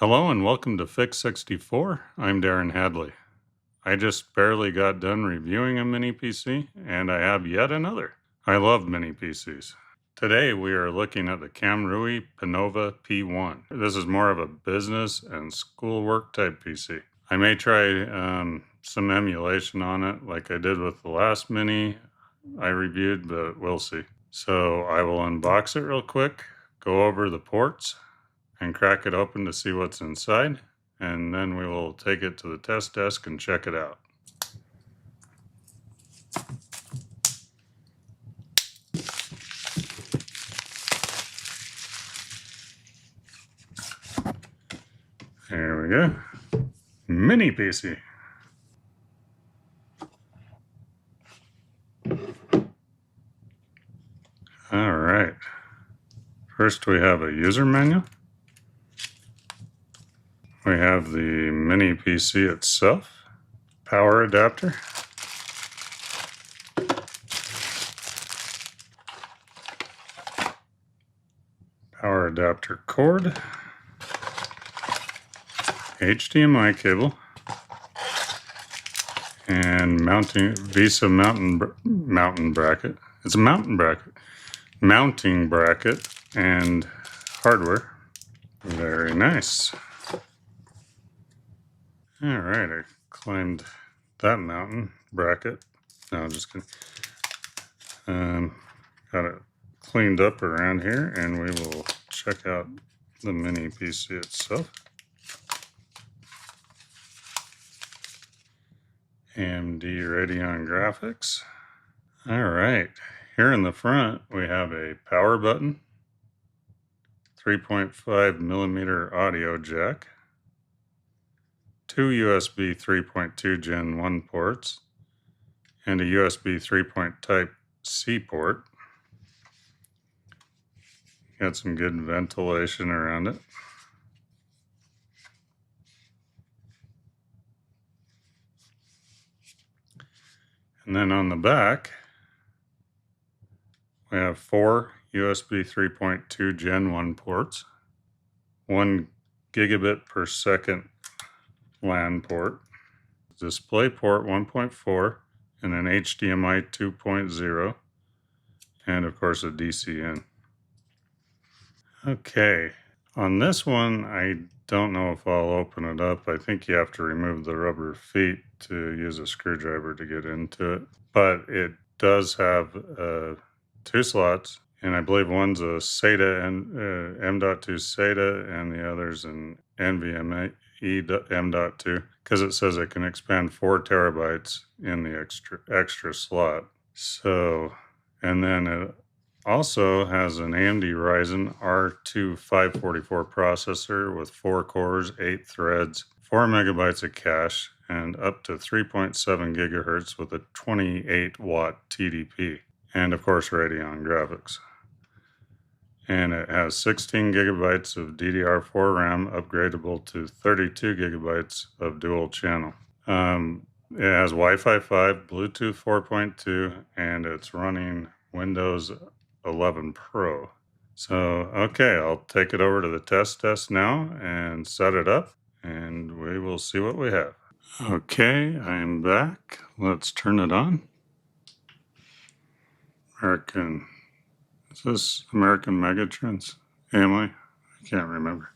Hello and welcome to Fix 64. I'm Darren Hadley. I just barely got done reviewing a mini PC and I have yet another. I love mini PCs. Today we are looking at the Kamrui Pinova P1. This is more of a business and schoolwork type PC. I may try some emulation on it like I did with the last mini I reviewed, but we'll see. So I will unbox it real quick, go over the ports, and crack it open to see what's inside, and then we will take it to the test desk and check it out. There we go. Mini PC. All right. First we have a user manual. We have the mini PC itself, power adapter, power adapter cord, HDMI cable, and VESA mountain bracket. It's a mountain bracket, mounting bracket, and hardware. Very nice. All right, I climbed that mountain bracket. No, I'm just kidding. Got it cleaned up around here, and we will check out the mini PC itself. AMD Radeon graphics. All right, here in the front we have a power button, 3.5 millimeter audio jack, two USB 3.2 Gen 1 ports, and a USB 3. Type-C port. Got some good ventilation around it. And then on the back, we have four USB 3.2 Gen 1 ports, 1 gigabit per second LAN port, display port 1.4, and an HDMI 2.0, and of course a DC in. Okay, on this one, I don't know if I'll open it up. I think you have to remove the rubber feet to use a screwdriver to get into it, but it does have two slots, and I believe one's a SATA and M.2 SATA, and the other's an NVMe M.2, because it says it can expand 4 terabytes in the extra slot. So, and then it also has an AMD Ryzen R2 544 processor with 4 cores, 8 threads, 4 megabytes of cache, and up to 3.7 gigahertz with a 28 watt TDP. And of course, Radeon graphics. And it has 16 gigabytes of DDR4 RAM, upgradable to 32 gigabytes of dual channel. It has Wi-Fi 5, Bluetooth 4.2, and it's running Windows 11 Pro. So, okay, I'll take it over to the test desk now and set it up, and we will see what we have. Okay, I'm back. Let's turn it on. Is this American Megatrends? Am I? I can't remember.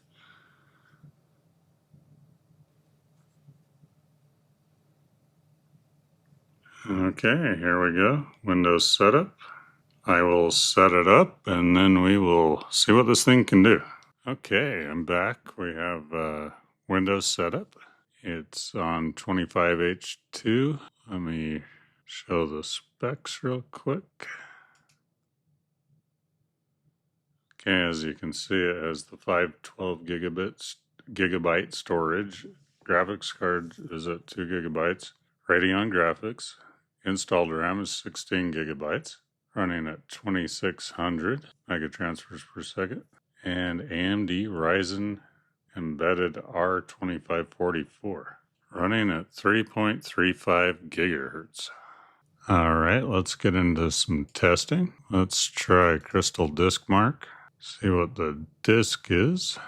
Okay, here we go. Windows setup. I will set it up and then we will see what this thing can do. Okay, I'm back. We have Windows setup. It's on 25H2. Let me show the specs real quick. Okay, as you can see, it has the 512 gigabyte storage. Graphics card is at 2 gigabytes. Radeon graphics. Installed RAM is 16 gigabytes. Running at 2600 megatransfers per second. And AMD Ryzen embedded R2544. Running at 3.35 gigahertz. All right, let's get into some testing. Let's try Crystal Disk Mark. See what the disk is.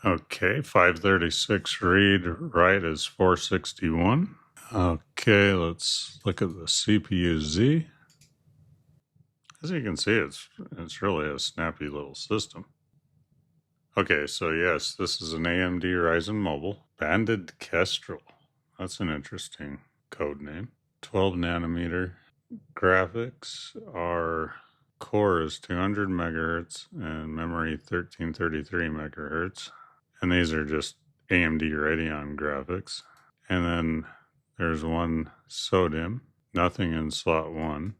Okay, 536 read, write is 461. Okay, let's look at the CPU Z. As you can see, it's really a snappy little system. Okay, so yes, this is an AMD Ryzen Mobile Banded Kestrel. That's an interesting code name. 12 nanometer graphics. Our core is 200 megahertz and memory 1333 megahertz. And these are just AMD Radeon graphics. And then there's one SODIMM, nothing in slot 1.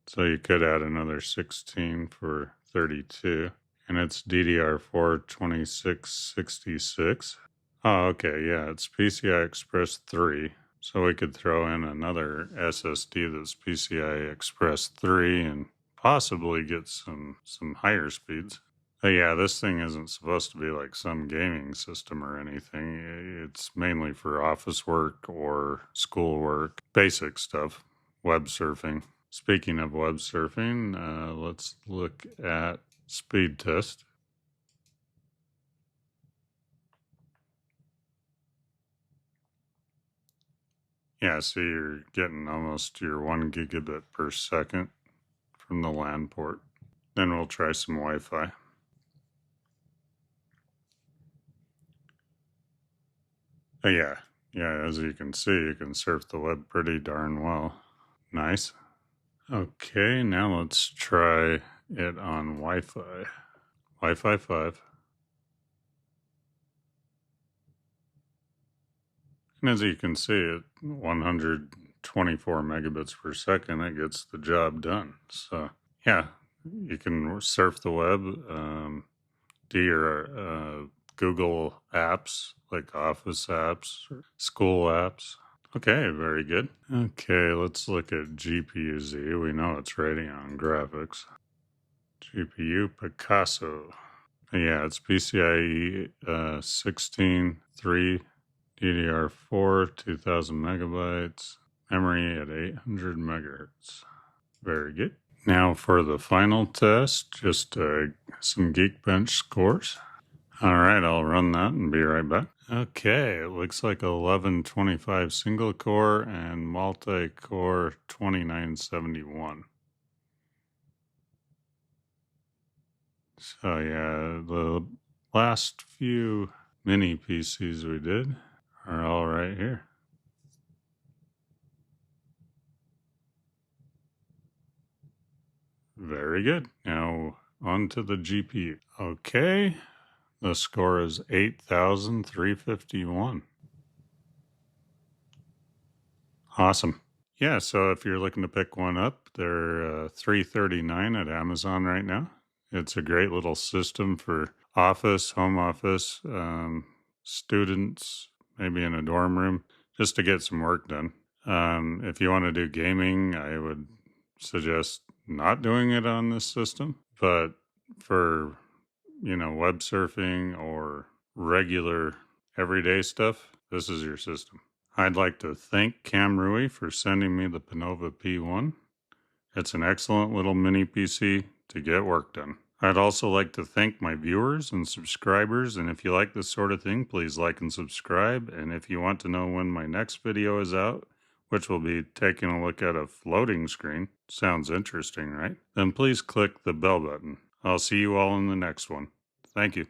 So you could add another 16 for 32. And it's DDR4 2666. Oh, okay, yeah, it's PCI Express 3. So we could throw in another SSD that's PCI Express 3 and possibly get some higher speeds. But yeah, this thing isn't supposed to be like some gaming system or anything. It's mainly for office work or school work, basic stuff, web surfing. Speaking of web surfing, let's look at speed test. Yeah, so you're getting almost your 1 gigabit per second from the LAN port. Then we'll try some Wi-Fi. Yeah, as you can see, you can surf the web pretty darn well. Nice. Okay, now let's try it on Wi-Fi. Wi-Fi 5. And as you can see, at 124 megabits per second, it gets the job done. So, yeah, you can surf the web, do your Google apps, like Office apps, or school apps. Okay, very good. Okay, let's look at GPU Z. We know it's Radeon graphics. GPU Picasso. Yeah, it's PCIe 16.3 DDR4, 2000 megabytes, memory at 800 megahertz. Very good. Now for the final test, just some Geekbench scores. All right, I'll run that and be right back. Okay, it looks like 1125 single core and multi-core 2971. So yeah, the last few mini PCs we did are all right here. Very good. Now on to the GPU. Okay, the score is 8,351. Awesome. Yeah, so if you're looking to pick one up, they're $339 at Amazon right now. It's a great little system for office, home office, students, maybe in a dorm room, just to get some work done. If you want to do gaming, I would suggest not doing it on this system. But for, web surfing or regular everyday stuff, this is your system. I'd like to thank Kamrui for sending me the Pinova P1. It's an excellent little mini PC to get work done. I'd also like to thank my viewers and subscribers, and if you like this sort of thing, please like and subscribe. And if you want to know when my next video is out, which will be taking a look at a floating screen, sounds interesting, right? Then please click the bell button. I'll see you all in the next one. Thank you.